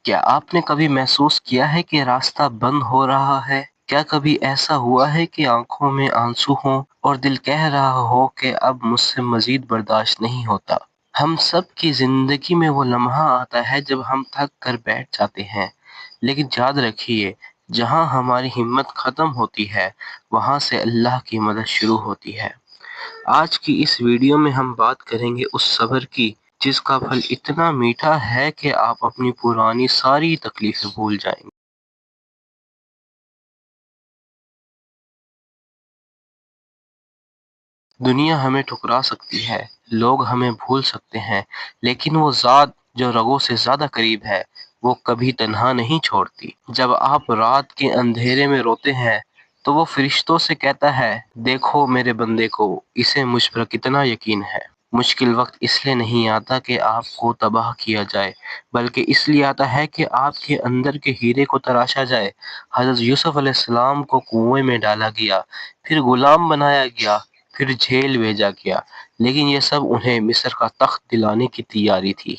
کیا آپ نے کبھی محسوس کیا ہے کہ راستہ بند ہو رہا ہے؟ کیا کبھی ایسا ہوا ہے کہ آنکھوں میں آنسو ہوں اور دل کہہ رہا ہو کہ اب مجھ سے مزید برداشت نہیں ہوتا؟ ہم سب کی زندگی میں وہ لمحہ آتا ہے جب ہم تھک کر بیٹھ جاتے ہیں، لیکن یاد رکھیے، جہاں ہماری ہمت ختم ہوتی ہے وہاں سے اللہ کی مدد شروع ہوتی ہے۔ آج کی اس ویڈیو میں ہم بات کریں گے اس صبر کی جس کا پھل اتنا میٹھا ہے کہ آپ اپنی پرانی ساری تکلیفیں بھول جائیں گے۔ دنیا ہمیں ٹھکرا سکتی ہے، لوگ ہمیں بھول سکتے ہیں، لیکن وہ ذات جو رگوں سے زیادہ قریب ہے وہ کبھی تنہا نہیں چھوڑتی۔ جب آپ رات کے اندھیرے میں روتے ہیں تو وہ فرشتوں سے کہتا ہے، دیکھو میرے بندے کو، اسے مجھ پر کتنا یقین ہے۔ مشکل وقت اس لیے نہیں آتا کہ آپ کو تباہ کیا جائے، بلکہ اس لیے آتا ہے کہ آپ کے اندر کے ہیرے کو تراشا جائے۔ حضرت یوسف علیہ السلام کو کنویں میں ڈالا گیا، پھر غلام بنایا گیا، پھر جیل بھیجا گیا، لیکن یہ سب انہیں مصر کا تخت دلانے کی تیاری تھی۔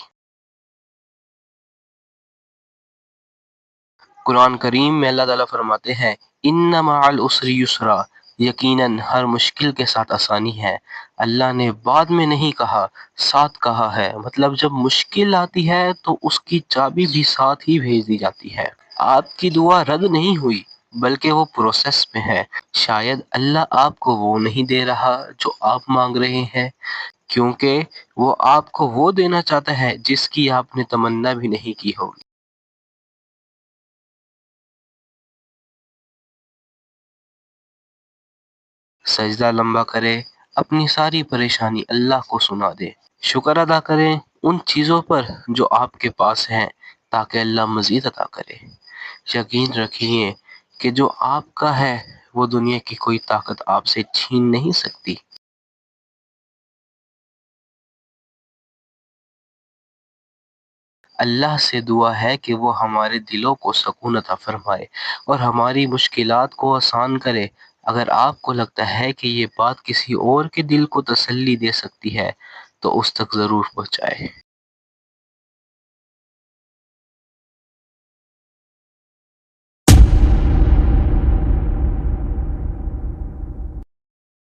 قرآن کریم میں اللہ تعالیٰ فرماتے ہیں، ان مع العسر یسرا، یقیناً ہر مشکل کے ساتھ آسانی ہے۔ اللہ نے بعد میں نہیں کہا، ساتھ کہا ہے، مطلب جب مشکل آتی ہے تو اس کی چابی بھی ساتھ ہی بھیج دی جاتی ہے۔ آپ کی دعا رد نہیں ہوئی، بلکہ وہ پروسیس میں ہے۔ شاید اللہ آپ کو وہ نہیں دے رہا جو آپ مانگ رہے ہیں، کیونکہ وہ آپ کو وہ دینا چاہتا ہے جس کی آپ نے تمنا بھی نہیں کی ہوگی۔ سجدہ لمبا کرے، اپنی ساری پریشانی اللہ کو سنا دے، شکر ادا کریں ان چیزوں پر جو آپ کے پاس ہیں تاکہ اللہ مزید عطا کرے۔ یقین رکھیے کہ جو آپ کا ہے وہ دنیا کی کوئی طاقت آپ سے چھین نہیں سکتی۔ اللہ سے دعا ہے کہ وہ ہمارے دلوں کو سکون عطا فرمائے اور ہماری مشکلات کو آسان کرے۔ اگر آپ کو لگتا ہے کہ یہ بات کسی اور کے دل کو تسلی دے سکتی ہے تو اس تک ضرور پہنچائے۔